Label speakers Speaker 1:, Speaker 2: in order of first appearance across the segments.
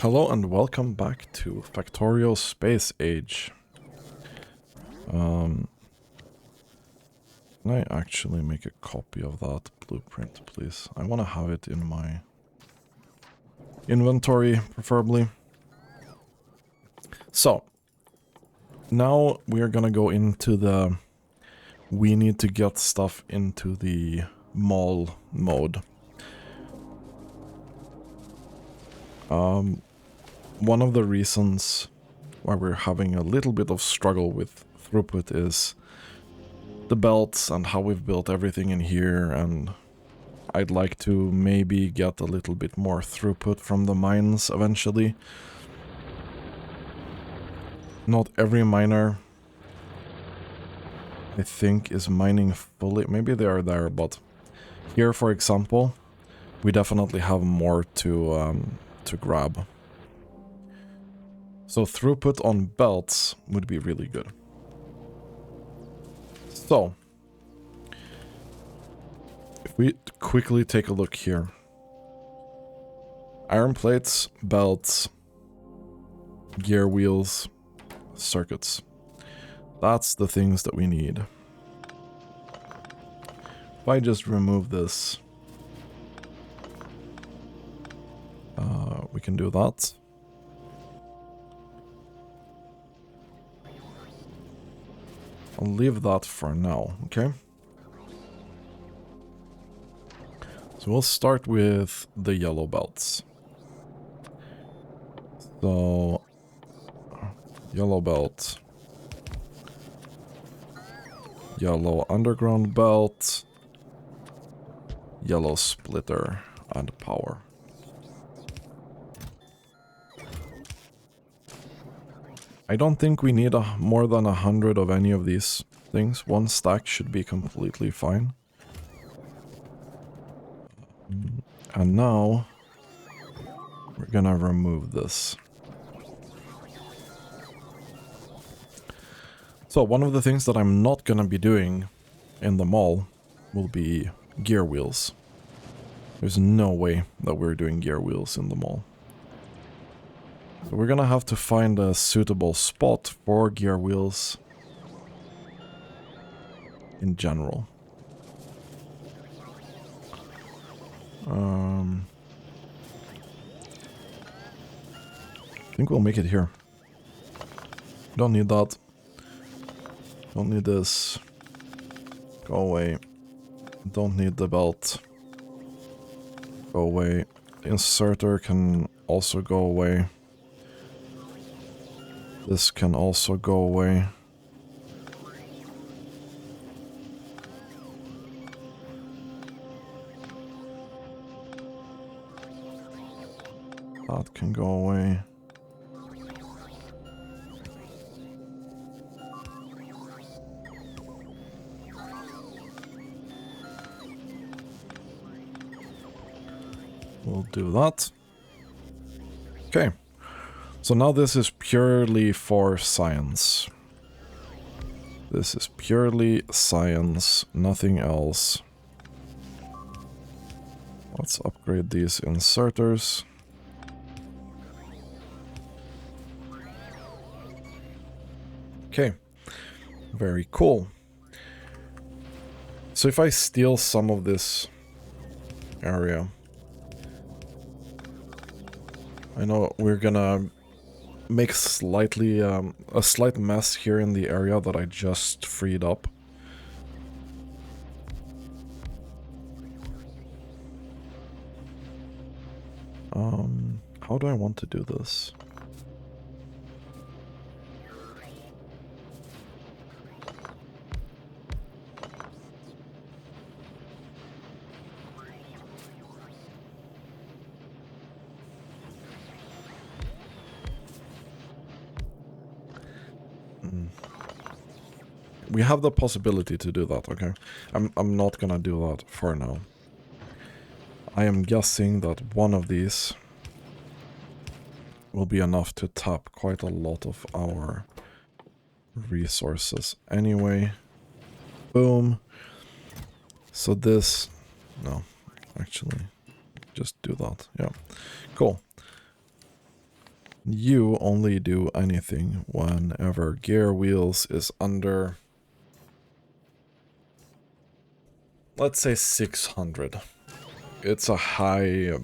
Speaker 1: Hello and welcome back to Factorio Space Age. Can I actually make a copy of that blueprint, please? I want to have it in my inventory, preferably. So, now we are gonna go into the... We need to get stuff into the mall mode. One of the reasons why we're having a little bit of struggle with throughput is the belts and how we've built everything in here, and I'd like to maybe get a little bit more throughput from the mines eventually. Not every miner, I think, is mining fully. Maybe they are there, but here, for example, we definitely have more to grab. So throughput on belts would be really good. So, if we quickly take a look here. Iron plates, belts, gear wheels, circuits. That's the things that we need. If I just remove this, we can do that. I'll leave that for now, okay? So we'll start with the yellow belts. So, yellow belt. Yellow underground belt. Yellow splitter and power. I don't think we need more than 100 of any of these things. One stack should be completely fine. And now we're gonna remove this. So one of the things that I'm not gonna be doing in the mall will be gear wheels. There's no way that we're doing gear wheels in the mall. So we're gonna have to find a suitable spot for gear wheels in general. I think we'll make it here. Don't need that. Don't need this. Go away. Don't need the belt. Go away. Inserter can also go away. This can also go away. That can go away. We'll do that. Okay. So now this is purely for science. This is purely science, nothing else. Let's upgrade these inserters. Okay, very cool. So if I steal some of this area, I know we're gonna make slightly a slight mess here in the area that I just freed up. How do I want to do this? We have the possibility to do that, okay? I'm not gonna do that for now. I am guessing that one of these will be enough to tap quite a lot of our resources anyway. Boom. So this... No, actually, just do that. Yeah, cool. You only do anything whenever gear wheels is under, let's say 600. It's a high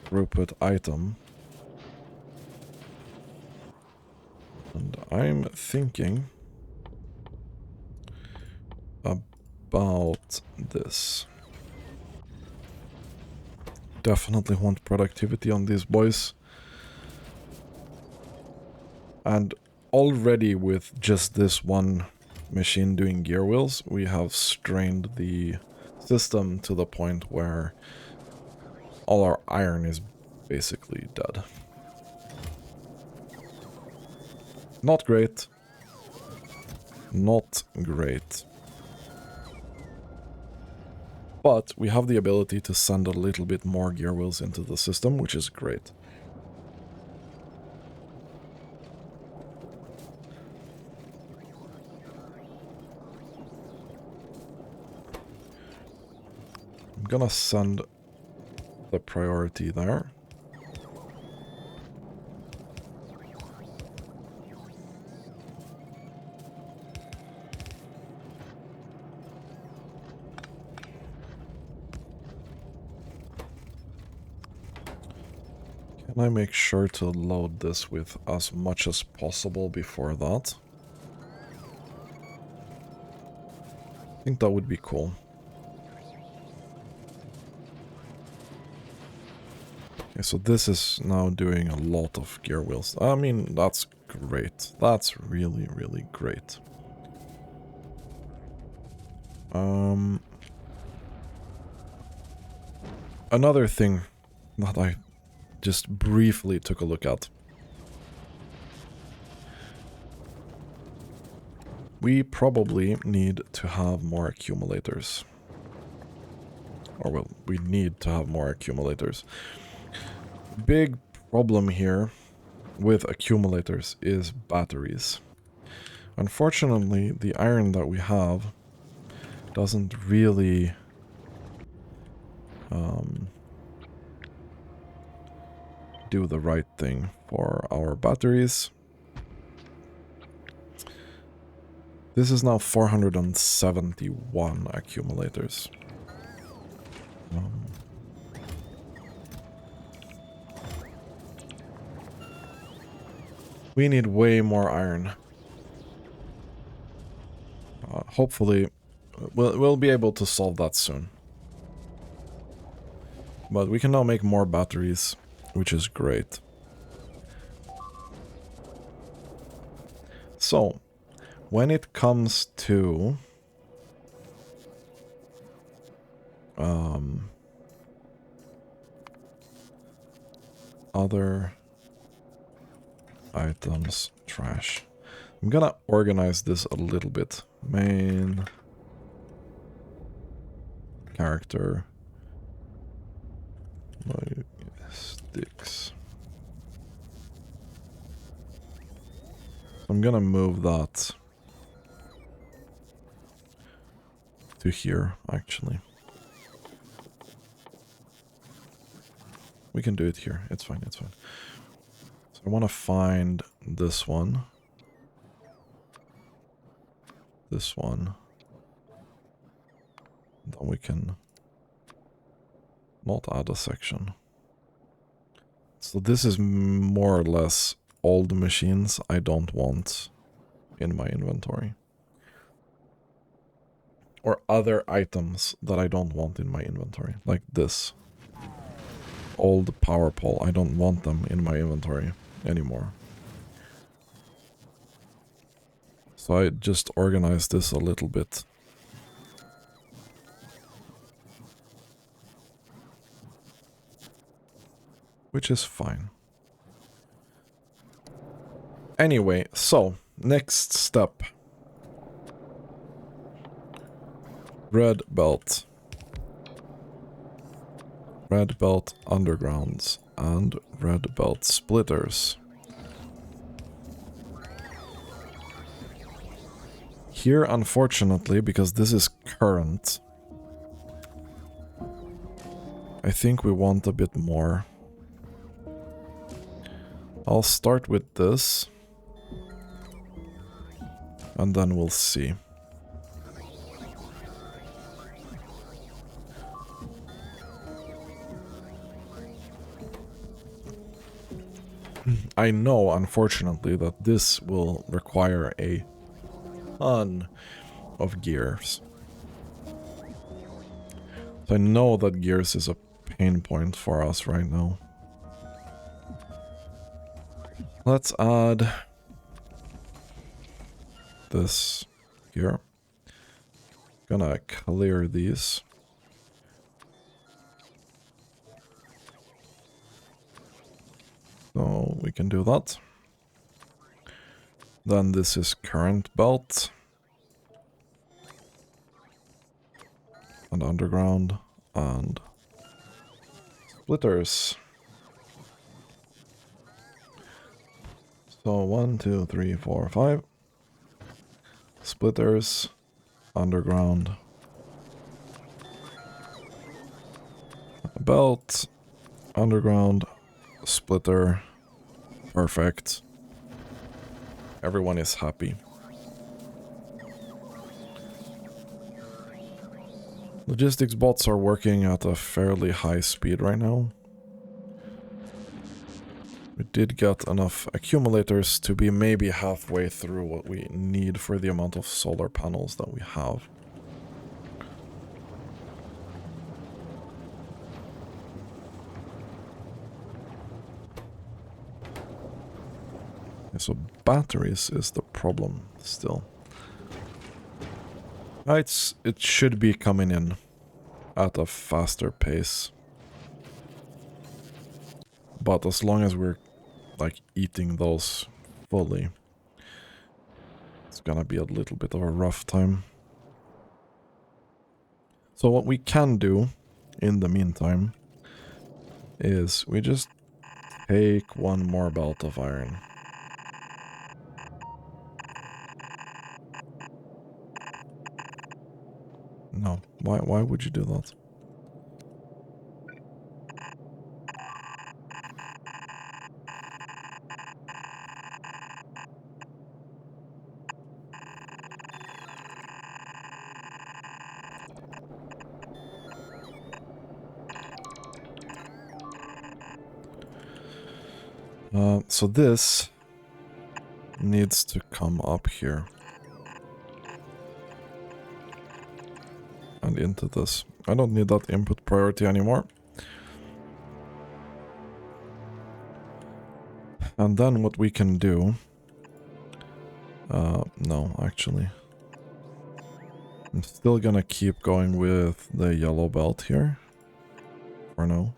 Speaker 1: throughput item. And I'm thinking about this. Definitely want productivity on these boys. And already with just this one machine doing gear wheels, we have strained the system to the point where all our iron is basically dead. Not great. Not great. But we have the ability to send a little bit more gear wheels into the system, which is great. I'm gonna send the priority there. Can I make sure to load this with as much as possible before that? I think that would be cool. Okay, so this is now doing a lot of gear wheels. I mean, that's great. That's really, really great. Another thing that I just briefly took a look at. We probably need to have more accumulators. Or, well, we need to have more accumulators. Big problem here with accumulators is batteries. Unfortunately, the iron that we have doesn't really do the right thing for our batteries. This is now 471 accumulators. We need way more iron. Hopefully, we'll be able to solve that soon. But we can now make more batteries, which is great. So, when it comes to other items, trash. I'm gonna organize this a little bit. Main character logistics. I'm gonna move that to here, actually. We can do it here. It's fine, it's fine. So I want to find this one. This one. Then we can not add a section. So this is more or less all the machines I don't want in my inventory. Or other items that I don't want in my inventory. Like this. Old power pole. I don't want them in my inventory anymore. So I just organized this a little bit. Which is fine. Anyway, so, next step. Red belt. Red belt undergrounds and red belt splitters. Here, unfortunately, because this is current, I think we want a bit more. I'll start with this. And then we'll see. I know, unfortunately, that this will require a ton of gears. So I know that gears is a pain point for us right now. Let's add this here. Gonna clear these. So we can do that. Then this is current belt. And underground. And splitters. So 1, 2, 3, 4, 5. Splitters. Underground. Belt. Underground. Splitter. Perfect. Everyone is happy. Logistics bots are working at a fairly high speed right now. We did get enough accumulators to be maybe halfway through what we need for the amount of solar panels that we have. So batteries is the problem still. It should be coming in at a faster pace. But as long as we're like eating those fully, it's gonna be a little bit of a rough time. So what we can do in the meantime is we just take one more belt of iron. No, why would you do that? So this needs to come up here. And into this. I don't need that input priority anymore. And then what we can do... no, actually. I'm still gonna keep going with the yellow belt here. For now.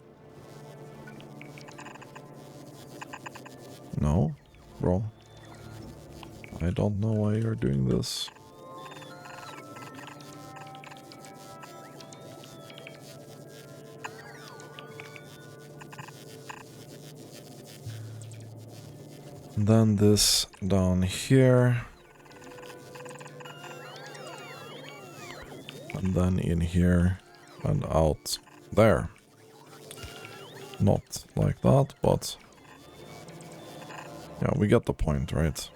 Speaker 1: No, bro. I don't know why you're doing this. And then this down here. And then in here and out there. Not like that, but... yeah, we get the point, right?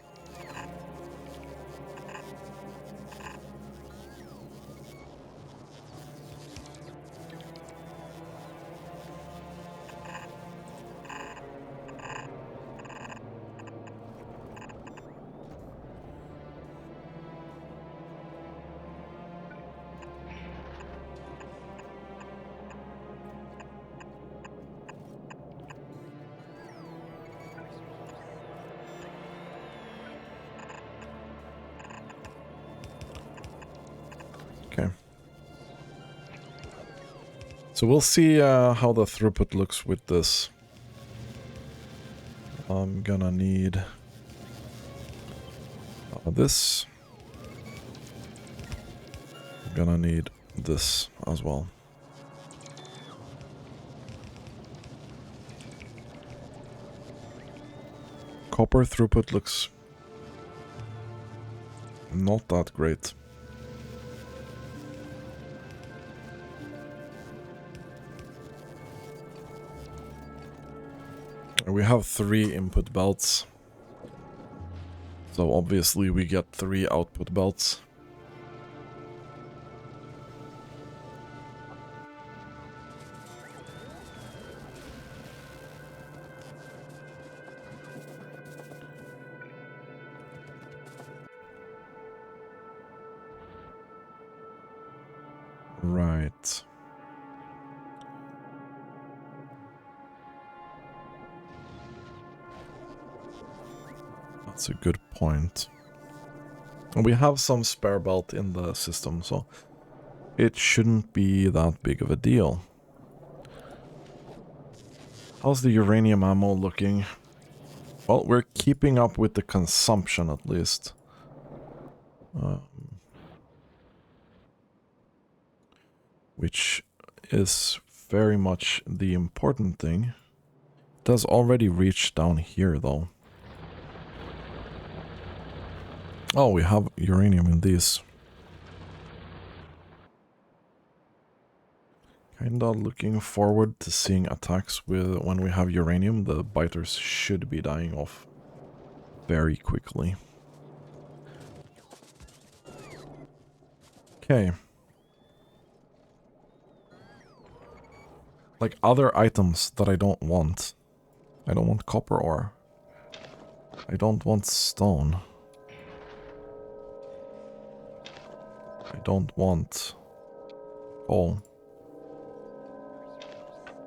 Speaker 1: Okay. So we'll see how the throughput looks with this. I'm gonna need this. I'm gonna need this as well. Copper throughput looks not that great. We have 3 input belts. So obviously we get 3 output belts. Right. That's a good point. We have some spare belt in the system, so it shouldn't be that big of a deal. How's the uranium ammo looking? Well, we're keeping up with the consumption at least. Which is very much the important thing. It does already reach down here though. Oh, we have uranium in these. Kinda looking forward to seeing attacks with when we have uranium. The biters should be dying off very quickly. Okay. Like other items that I don't want. I don't want copper ore. I don't want stone. I don't want coal.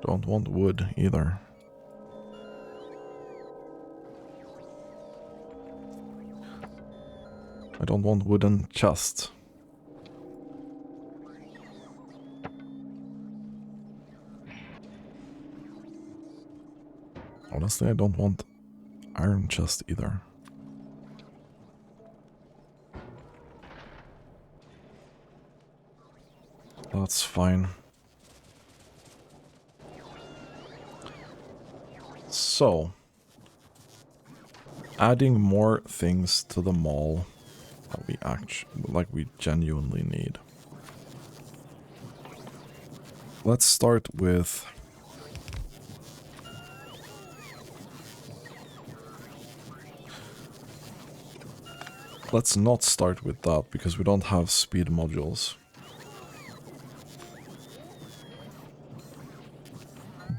Speaker 1: Don't want wood either. I don't want wooden chest. Honestly, I don't want iron chest either. That's fine. So, adding more things to the mall that we we genuinely need. Let's start with let's not start with that because we don't have speed modules.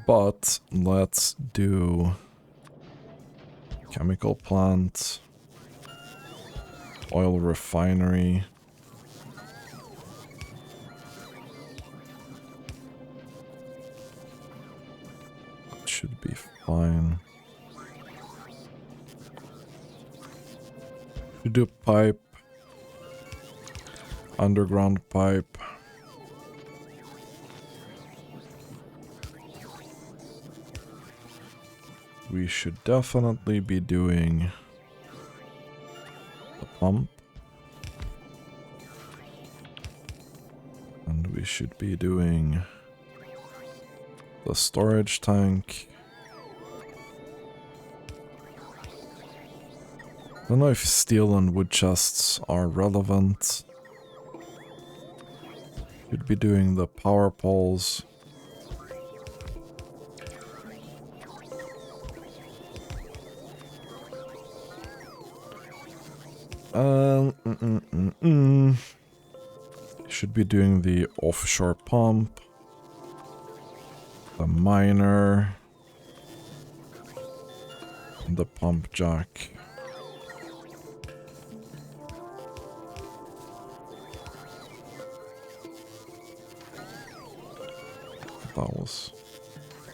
Speaker 1: But let's do chemical plant, oil refinery. That should be fine. We do pipe, underground pipe. We should definitely be doing the pump. And we should be doing the storage tank. I don't know if steel and wood chests are relevant. Should be doing the power poles. Should be doing the offshore pump, the miner, and the pump jack.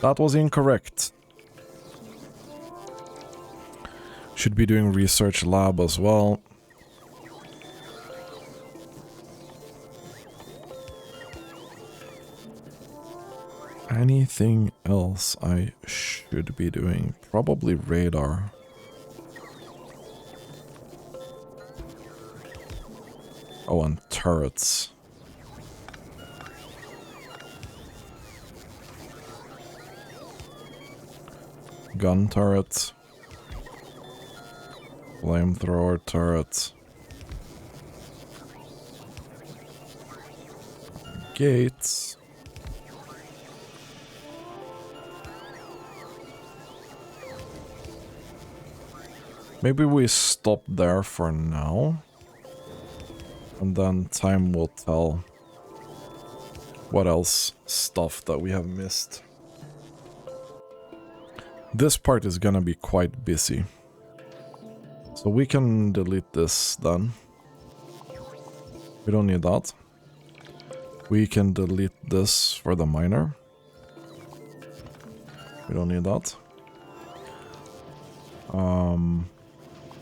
Speaker 1: That was incorrect. Should be doing research lab as well. Anything else I should be doing? Probably radar. Oh, and turrets. Gun turret. Flamethrower turret. Gates. Maybe we stop there for now. And then time will tell what else stuff that we have missed. This part is gonna be quite busy. So we can delete this then. We don't need that. We can delete this for the miner. We don't need that.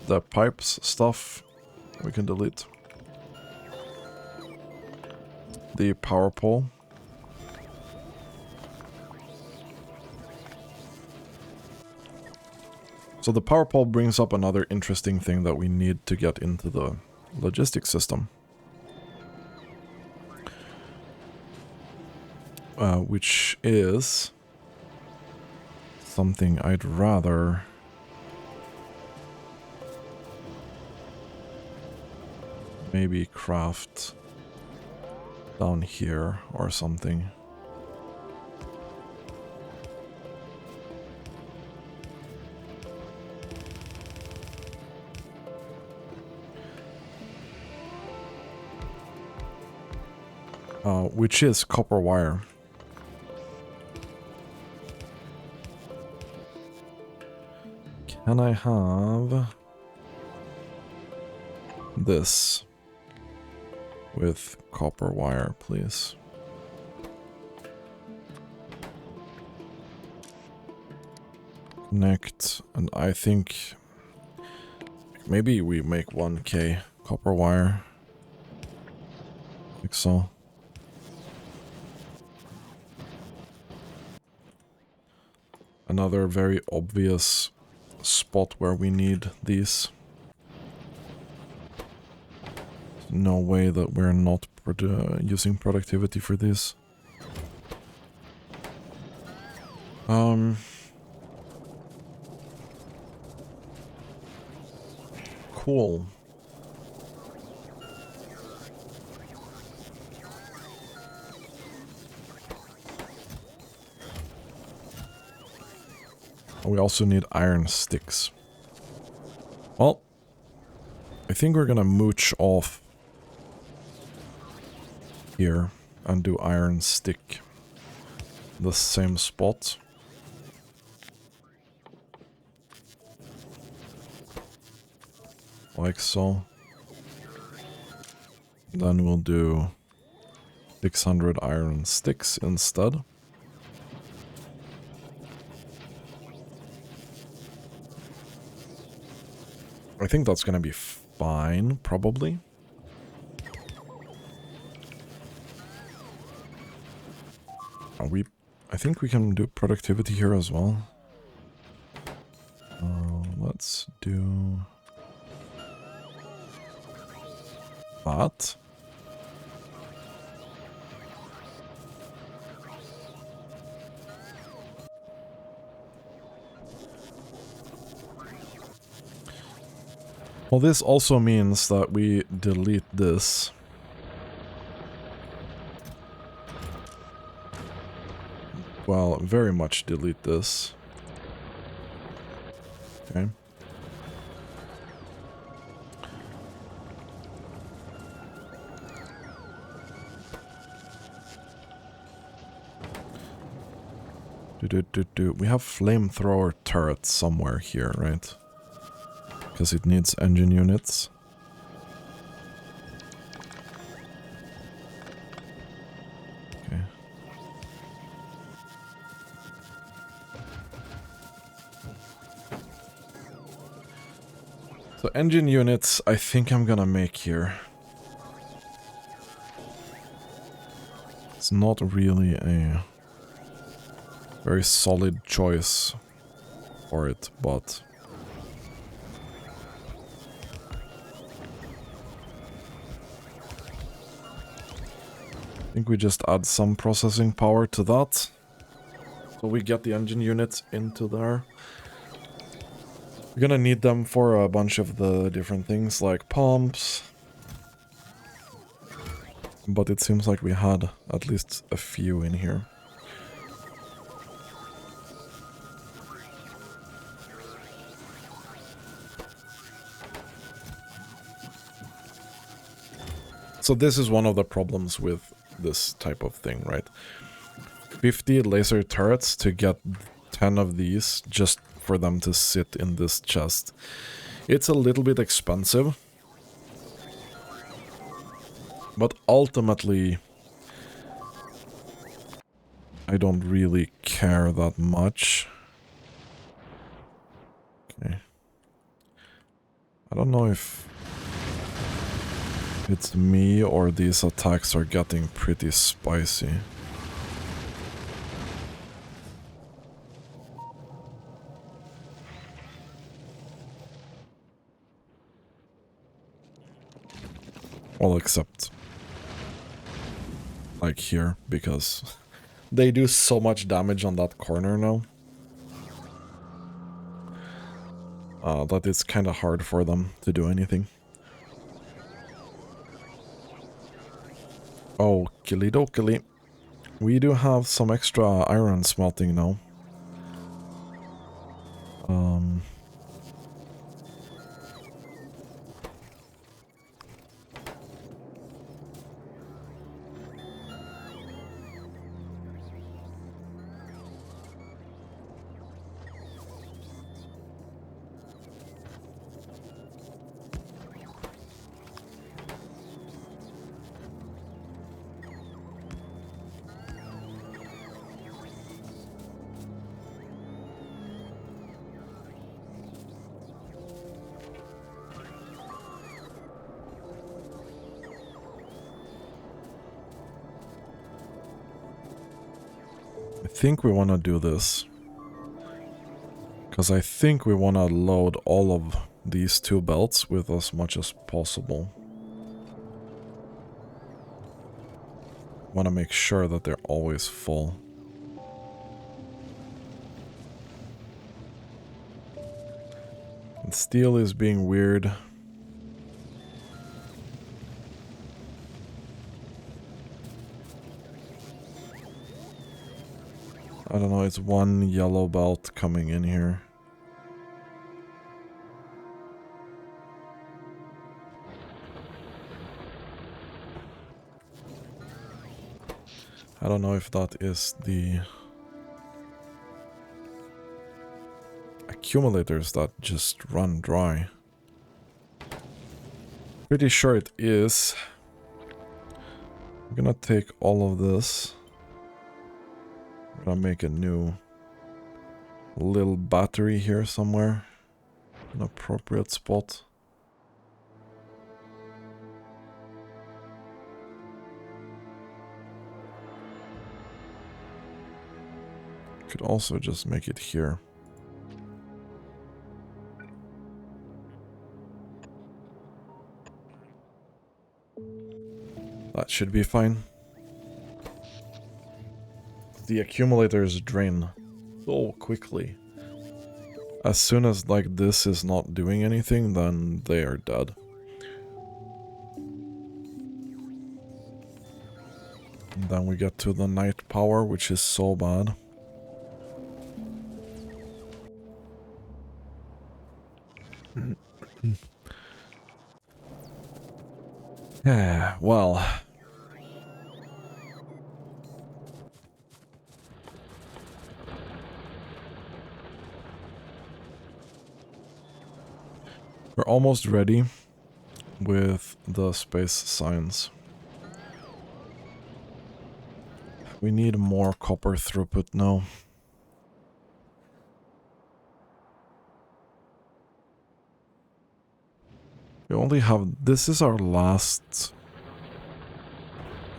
Speaker 1: The pipes stuff we can delete. The power pole. So the power pole brings up another interesting thing that we need to get into the logistics system. Which is something I'd rather maybe craft down here or something. Which is copper wire. Can I have this with copper wire, please? Connect, and I think maybe we make 1K copper wire. Like so. Another very obvious spot where we need these. No way that we're not using productivity for this. Cool. We also need iron sticks. Well, I think we're gonna mooch off here and do iron stick the same spot. Like so. Then we'll do 600 iron sticks instead. I think that's gonna be fine, probably. I think we can do productivity here as well. Let's do that. Well, this also means that we delete this. Well, very much delete this. Okay. We have flamethrower turrets somewhere here, right? Because it needs engine units. Okay. So engine units, I think I'm gonna make here. It's not really a very solid choice for it, but I think we just add some processing power to that. So we get the engine units into there. We're gonna need them for a bunch of the different things like pumps. But it seems like we had at least a few in here. So this is one of the problems with this type of thing, right? 50 laser turrets to get 10 of these just for them to sit in this chest. It's a little bit expensive, but ultimately I don't really care that much. Okay. I don't know if it's me or these attacks are getting pretty spicy. Well, except like here, because they do so much damage on that corner now. That it's kind of hard for them to do anything. Okie dokie. We do have some extra iron smelting now. I think we want to do this. Because I think we want to load all of these two belts with as much as possible. Want to make sure that they're always full. And steel is being weird. I don't know, it's one yellow belt coming in here. I don't know if that is the accumulators that just run dry. Pretty sure it is. I'm gonna take all of this. I'm gonna make a new little battery here somewhere. An appropriate spot. Could also just make it here. That should be fine. The accumulators drain so quickly. As soon as like this is not doing anything, then they are dead. And then we get to the night power, which is so bad. Yeah, well. We're almost ready with the space science. We need more copper throughput now. We only have... This is our last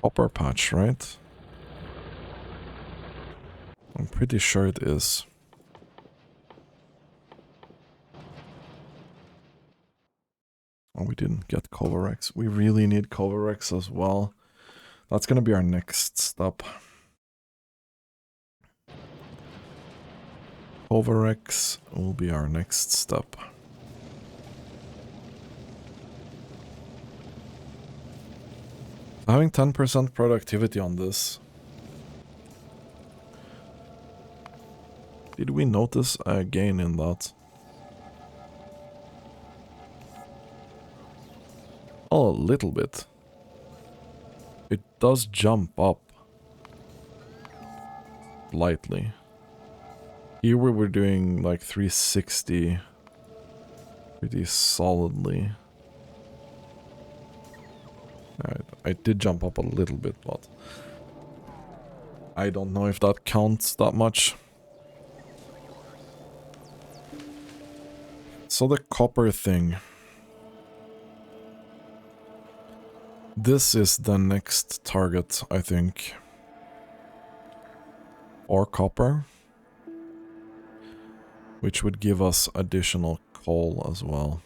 Speaker 1: copper patch, right? I'm pretty sure it is. Oh, we didn't get Covarex. We really need Covarex as well. That's gonna be our next step. Covarex will be our next step. Having 10% productivity on this. Did we notice a gain in that? Oh, a little bit. It does jump up slightly. Here we were doing like 360 pretty solidly. I did jump up a little bit, but I don't know if that counts that much. So the copper thing. This is the next target, I think. Or copper. Which would give us additional coal as well.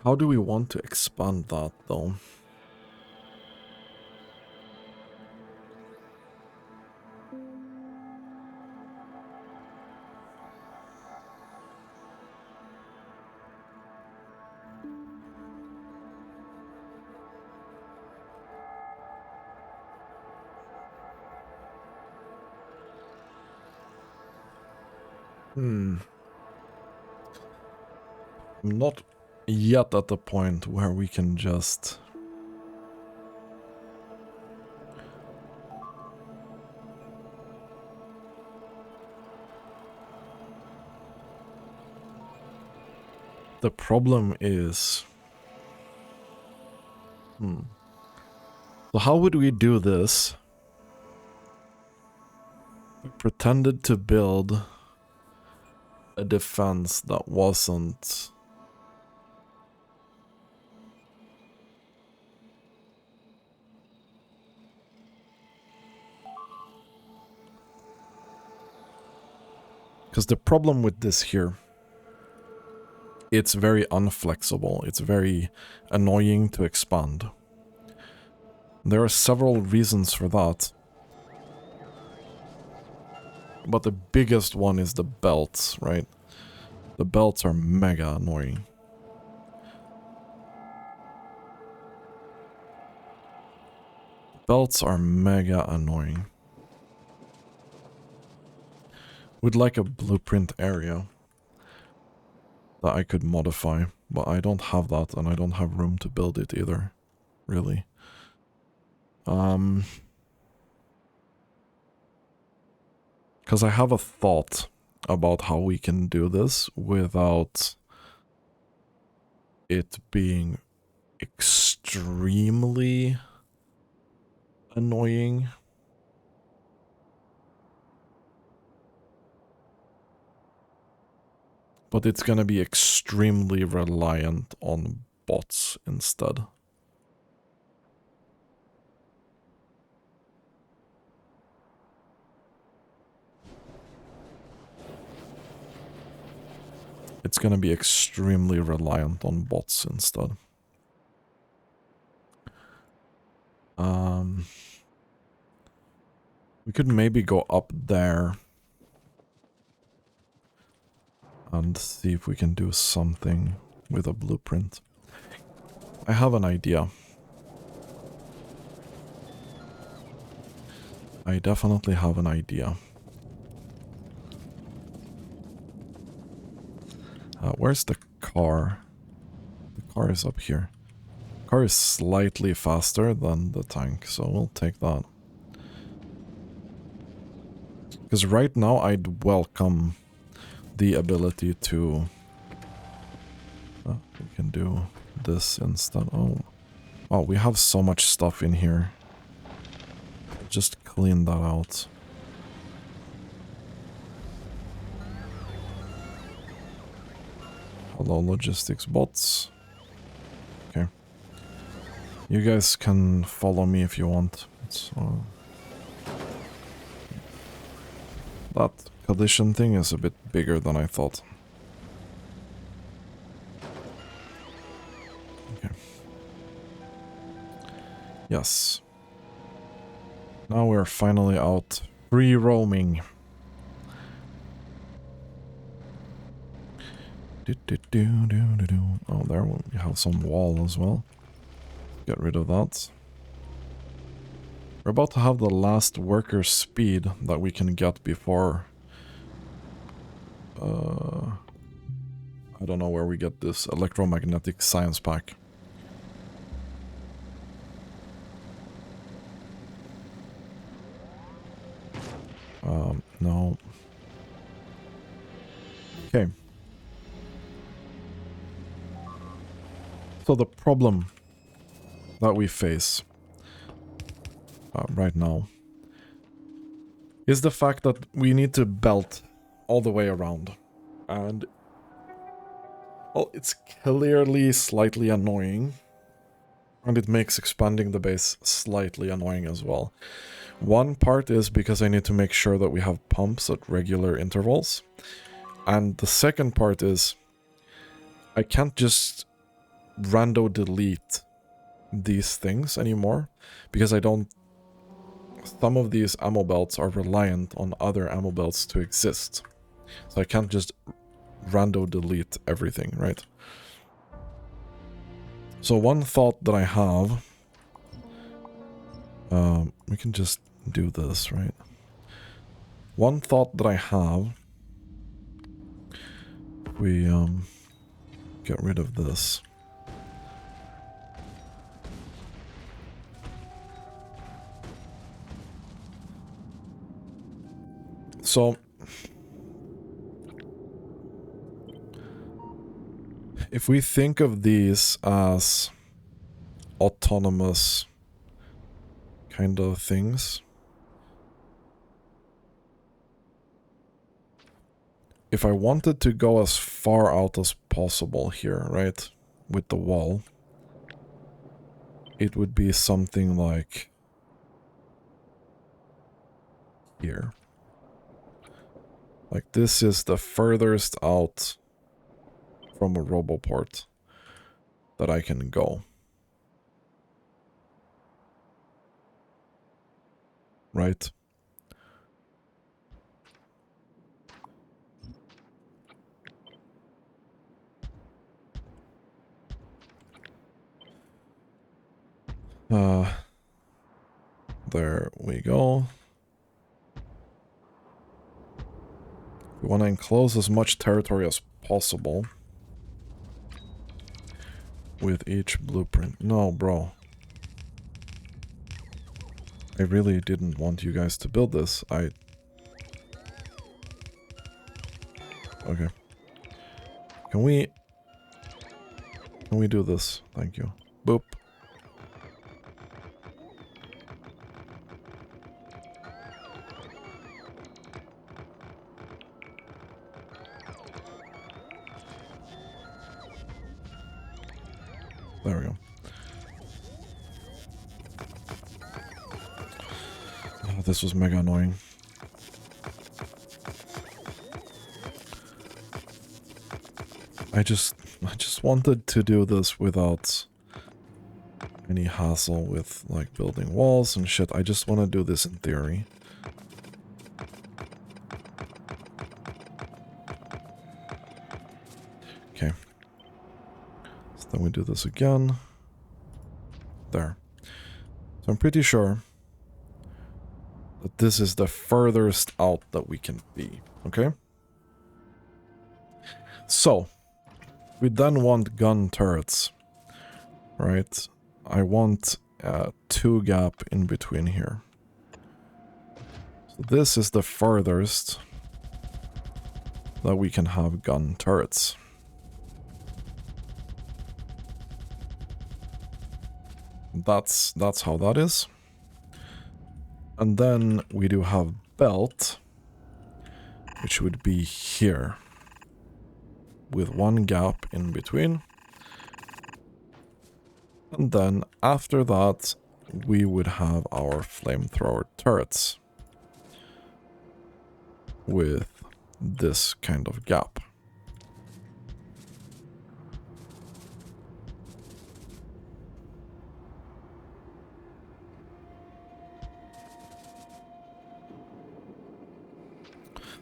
Speaker 1: How do we want to expand that, though? I'm not yet at the point where we can just... The problem is... So how would we do this? We pretended to build a defense that wasn't... Because the problem with this here, it's very unflexible, it's very annoying to expand. There are several reasons for that. But the biggest one is the belts, right? The belts are mega annoying. Belts are mega annoying. We'd like a blueprint area that I could modify, but I don't have that and I don't have room to build it either, really. Because I have a thought about how we can do this without it being extremely annoying. But it's gonna be extremely reliant on bots instead. It's gonna be extremely reliant on bots instead. We could maybe go up there and see if we can do something with a blueprint. I have an idea. I definitely have an idea. Where's the car? The car is up here. The car is slightly faster than the tank, so we'll take that. Because right now I'd welcome the ability to... we can do this instead. Oh, we have so much stuff in here. Just clean that out. Hello, logistics bots. Okay. You guys can follow me if you want. That collision thing is a bit bigger than I thought. Okay. Yes. Now we're finally out free roaming. Oh, there we have some wall as well. Get rid of that. We're about to have the last worker speed that we can get before... I don't know where we get this electromagnetic science pack. No. Okay. So the problem that we face right now is the fact that we need to belt all the way around. And, well, it's clearly slightly annoying. And it makes expanding the base slightly annoying as well. One part is because I need to make sure that we have pumps at regular intervals. And the second part is I can't just rando delete these things anymore because I don't... Some of these ammo belts are reliant on other ammo belts to exist. So I can't just rando delete everything, right? So one thought that I have... we can just do this, right? One thought that I have... We, get rid of this. So... if we think of these as autonomous kind of things, if I wanted to go as far out as possible here, right, with the wall, it would be something like here. Like this is the furthest out from a roboport that I can go. Right? There we go. We want to enclose as much territory as possible with each blueprint. No, bro. I really didn't want you guys to build this. Okay. Can we do this? Thank you. Boop. There we go. Oh, this was mega annoying. I just wanted to do this without any hassle with like building walls and shit. I just want to do this in theory. Okay. So then we do this again. There. So I'm pretty sure that this is the furthest out that we can be. Okay? So, we then want gun turrets, right? I want a 2 gap in between here. So this is the furthest that we can have gun turrets. That's how that is. And then we do have belt, which would be here, with 1 gap in between. And then after that, we would have our flamethrower turrets with this kind of gap.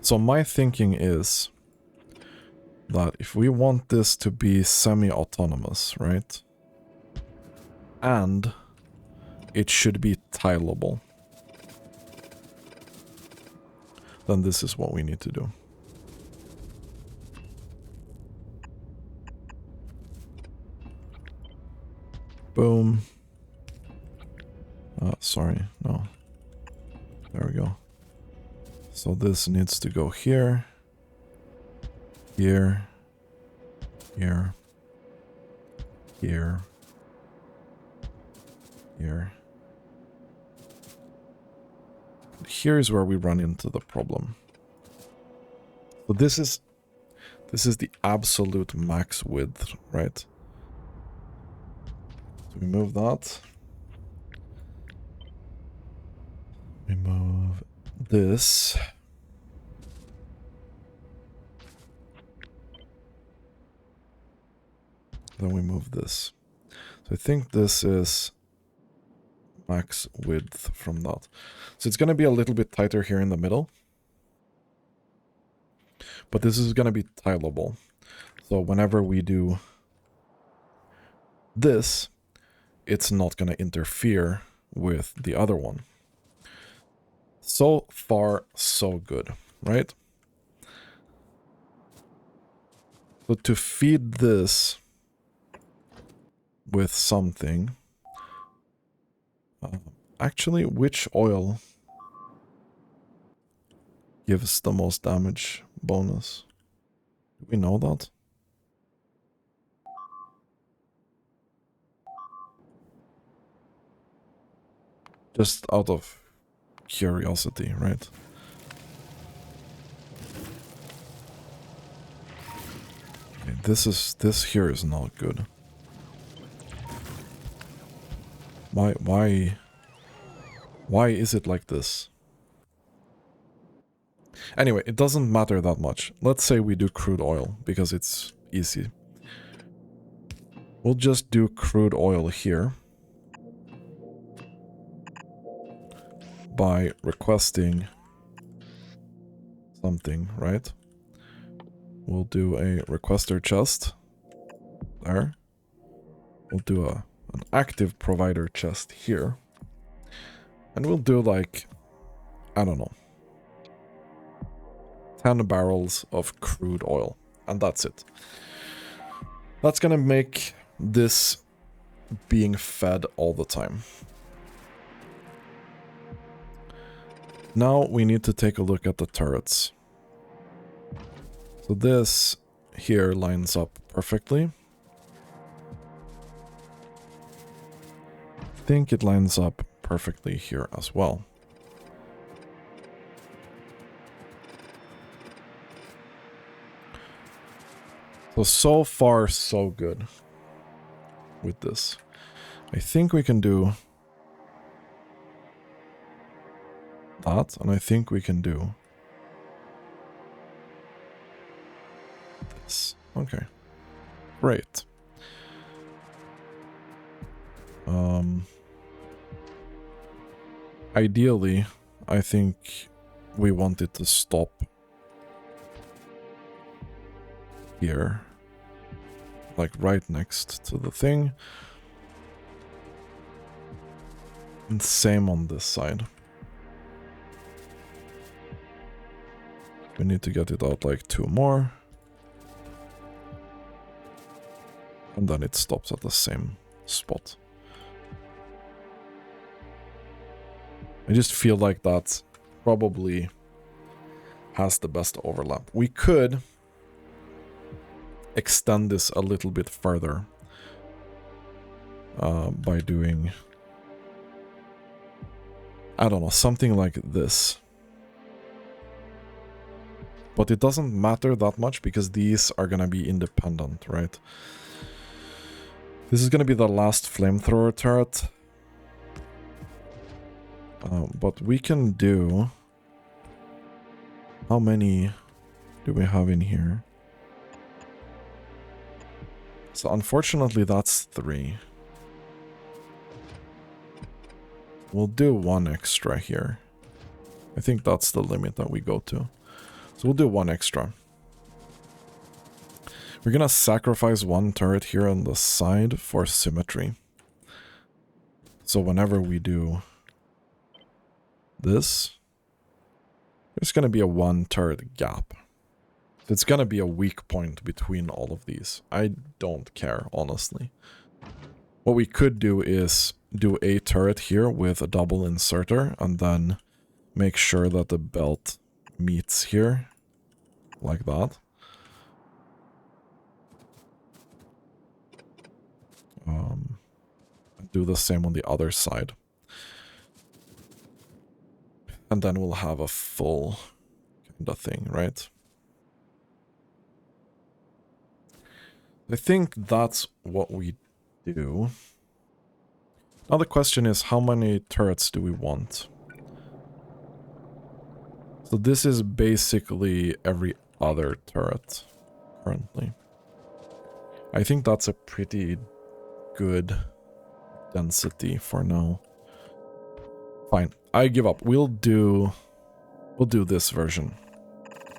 Speaker 1: So my thinking is that if we want this to be semi-autonomous, right? And it should be tileable. then this is what we need to do. Boom. Sorry, no. There we go. So this needs to go here, here, here, here, here. Here's where we run into the problem. So this is the absolute max width, right? So we move that. We move this. Then we move this. So I think this is max width from that. So it's going to be a little bit tighter here in the middle. But this is going to be tileable. So whenever we do this, it's not going to interfere with the other one. So far, so good, right? So to feed this with something, actually, which oil gives the most damage bonus? Do we know that? Just out of curiosity, right? Okay, this here is not good. Why is it like this? Anyway, it doesn't matter that much. Let's say we do crude oil, because it's easy. We'll just do crude oil here by requesting something, right? We'll do a requester chest there. We'll do an active provider chest here. And we'll do like, I don't know, 10 barrels of crude oil. And that's it. That's gonna make this being fed all the time. Now we need to take a look at the turrets. So this here lines up perfectly. I think it lines up perfectly here as well. So far, so good with this. I think we can do that, and I think we can do this. Okay, great. Ideally, I think we want it to stop here, like right next to the thing. And same on this side. We need to get it out like 2 more. And then it stops at the same spot. I just feel like that probably has the best overlap. We could extend this a little bit further by doing, I don't know, something like this. But it doesn't matter that much because these are gonna be independent, right? This is gonna be the last flamethrower turret. But we can do... How many do we have in here? So unfortunately that's 3. We'll do 1 extra here. I think that's the limit that we go to. So we'll do 1 extra. We're gonna sacrifice 1 turret here on the side for symmetry. So whenever we do this, There's going to be a 1 turret gap. It's going to be a weak point between all of these. I don't care, honestly. What we could do is do a turret here with a double inserter and then make sure that the belt meets here, like that. Do the same on the other side. And then we'll have a full kind of thing, right? I think that's what we do. Now the question is, how many turrets do we want? So this is basically every other turret currently. I think that's a pretty good density for now. Fine, I give up. We'll do this version.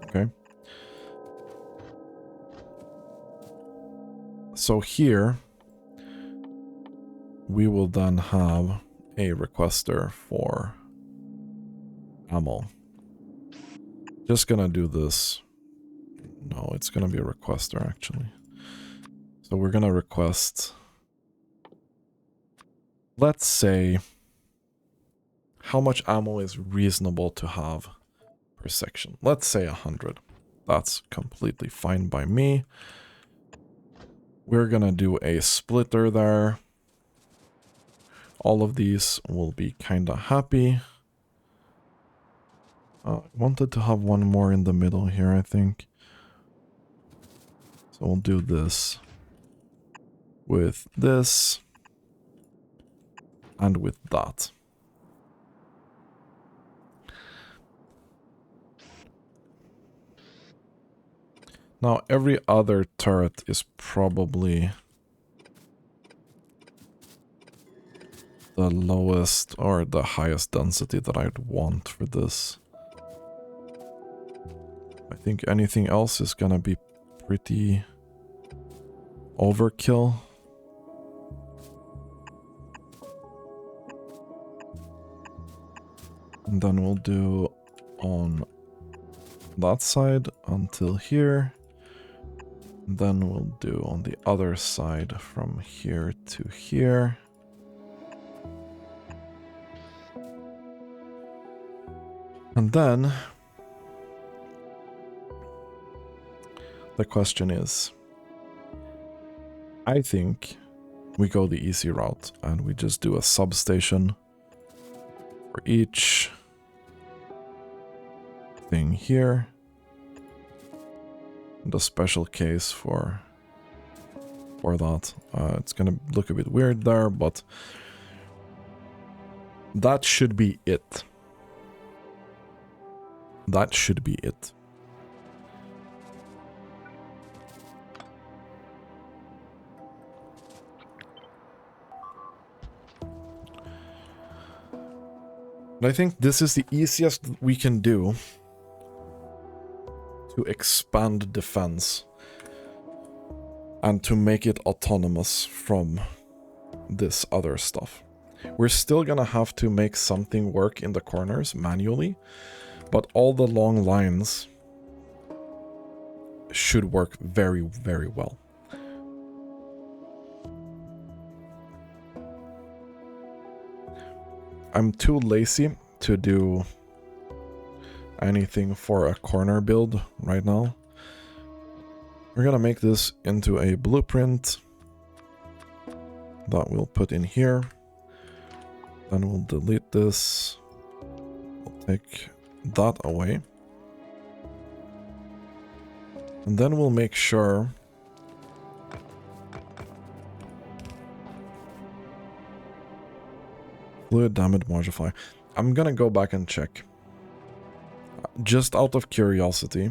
Speaker 1: Okay. So here we will then have a requester for ammo. Just gonna do this. No, it's gonna be a requester actually. So we're gonna request, let's say, how much ammo is reasonable to have per section. Let's say 100. That's completely fine by me. We're gonna do a splitter there. All of these will be kinda happy. I wanted to have one more in the middle here, I think. So we'll do this with this and with that. Now every other turret is probably the lowest or the highest density that I'd want for this. I think anything else is gonna be pretty overkill. And then we'll do on that side until here. And then we'll do on the other side from here to here. And then the question is, I think we go the easy route and we just do a substation for each thing here. And a special case for that. It's gonna look a bit weird there, but that should be it. That should be it. And I think this is the easiest we can do to expand defense and to make it autonomous from this other stuff. We're still gonna have to make something work in the corners manually, but all the long lines should work very, very well. I'm too lazy to do anything for a corner build right now. We're gonna make this into a blueprint that we'll put in here. Then we'll delete this. We'll take that away. And then we'll make sure fluid damage modifier. I'm gonna go back and check. Just out of curiosity.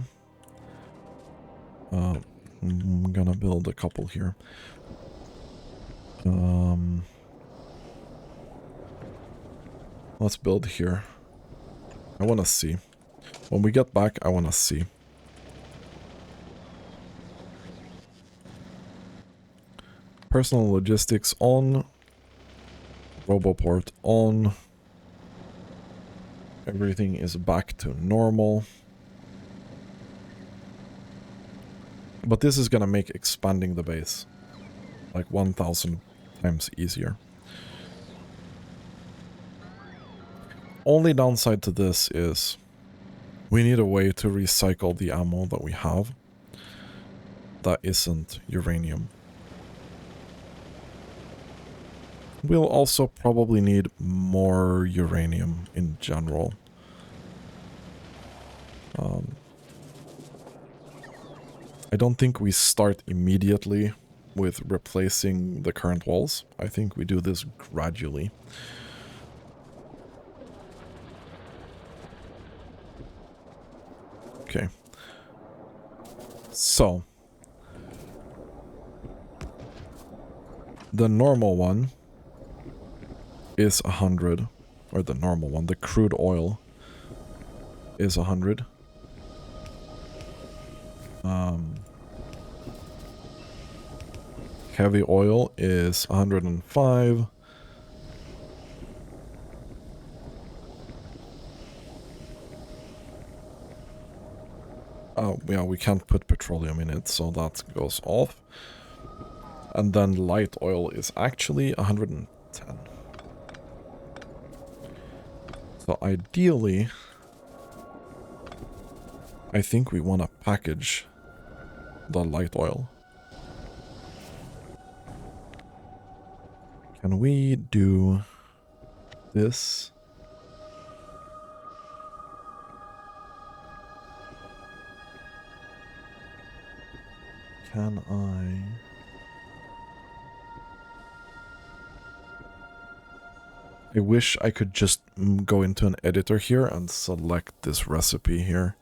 Speaker 1: I'm gonna build a couple here. Let's build here. I wanna see. When we get back, I wanna see. Personal logistics on. Roboport on. Everything is back to normal. But this is gonna make expanding the base like 1,000 times easier. Only downside to this is we need a way to recycle the ammo that we have that isn't uranium. We'll also probably need more uranium in general. I don't think we start immediately with replacing the current walls. I think we do this gradually. Okay. So. The normal one is 100. Or the normal one, the crude oil is 100. Heavy oil is 105. Oh, yeah, we can't put petroleum in it, so that goes off. And then light oil is actually 110. So ideally, I think we want to package the light oil. Can we do this? Can I? I wish I could just go into an editor here and select this recipe here.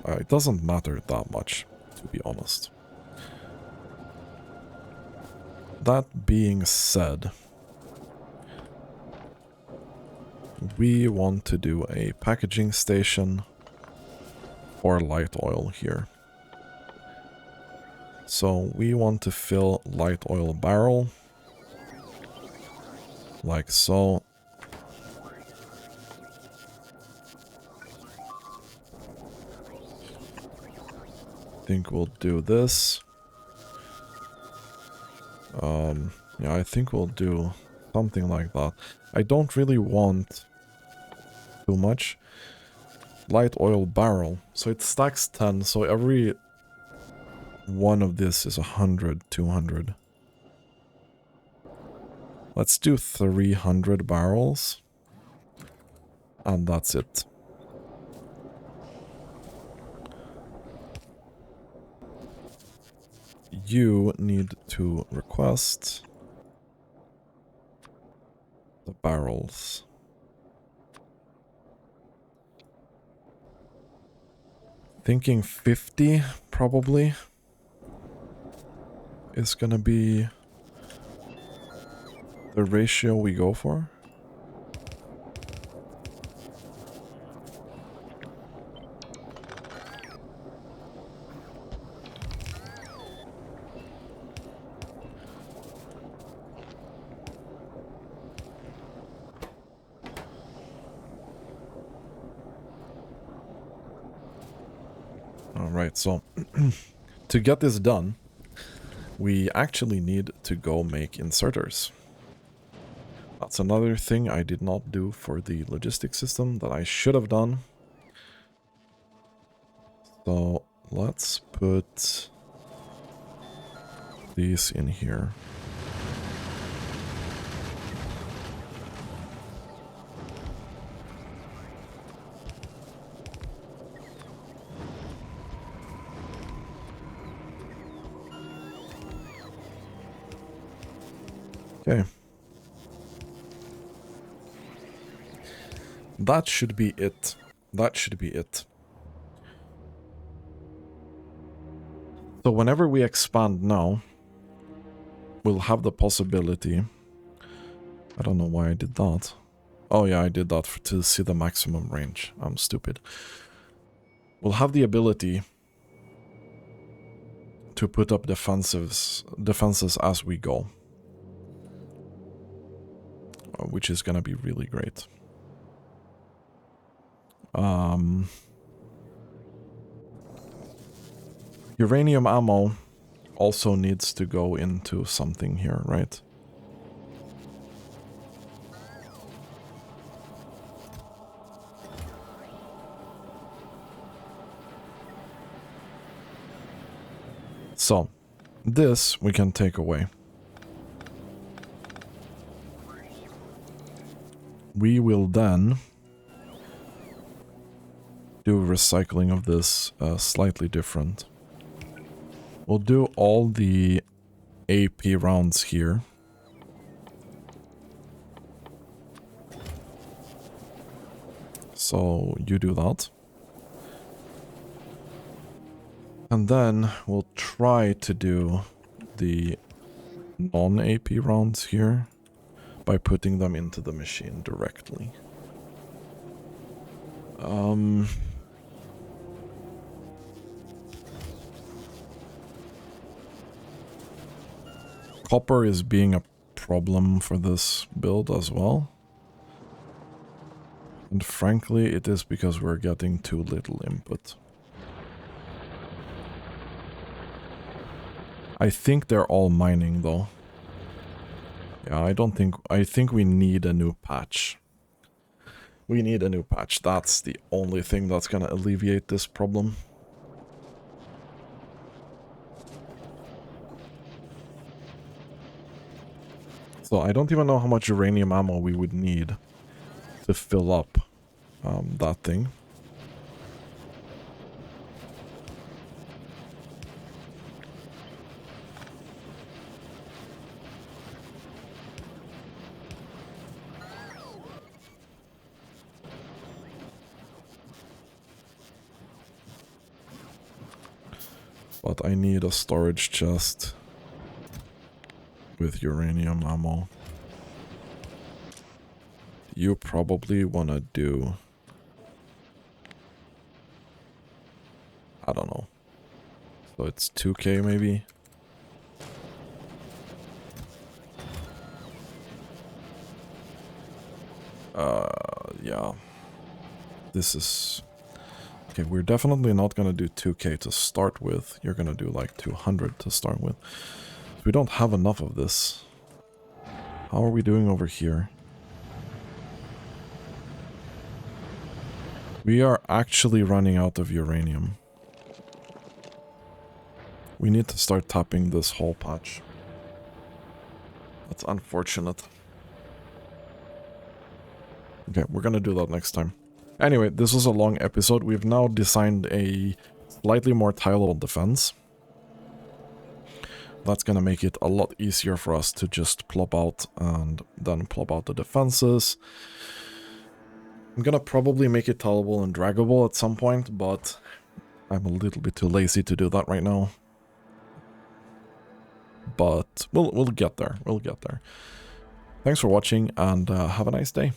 Speaker 1: It doesn't matter that much, to be honest. That being said, we want to do a packaging station for light oil here. So we want to fill light oil barrel like so. I think we'll do this. Yeah, I think we'll do something like that. I don't really want too much. Light oil barrel. So it stacks 10, so every one of this is 100, 200. Let's do 300 barrels. And that's it. You need to request the barrels. Thinking 50 probably is gonna be the ratio we go for. Alright, so to get this done, we actually need to go make inserters. That's another thing I did not do for the logistics system that I should have done. So let's put these in here. Okay. That should be it. That should be it. So whenever we expand now, we'll have the possibility... I don't know why I did that. Oh yeah, I did that to see the maximum range. I'm stupid. We'll have the ability to put up defenses as we go. which is gonna be really great. Uranium ammo also needs to go into something here, right? So, this we can take away. We will then do recycling of this slightly different. We'll do all the AP rounds here. So you do that. And then we'll try to do the non-AP rounds here by putting them into the machine directly. Copper is being a problem for this build as well. And frankly, it is because we're getting too little input. I think they're all mining though. Yeah, I think we need a new patch. We need a new patch. That's the only thing that's gonna alleviate this problem. So I don't even know how much uranium ammo we would need to fill up that thing. But I need a storage chest with uranium ammo. You probably want to do... I don't know. So it's 2k maybe? Yeah. This is... Okay, we're definitely not gonna do 2k to start with. You're gonna do like 200 to start with. We don't have enough of this. How are we doing over here? We are actually running out of uranium. We need to start tapping this whole patch. That's unfortunate. Okay, we're gonna do that next time. Anyway, this was a long episode. We've now designed a slightly more tileable defense. That's gonna make it a lot easier for us to just plop out and then plop out the defenses. I'm gonna probably make it tileable and draggable at some point, but I'm a little bit too lazy to do that right now. But we'll get there. We'll get there. Thanks for watching and have a nice day.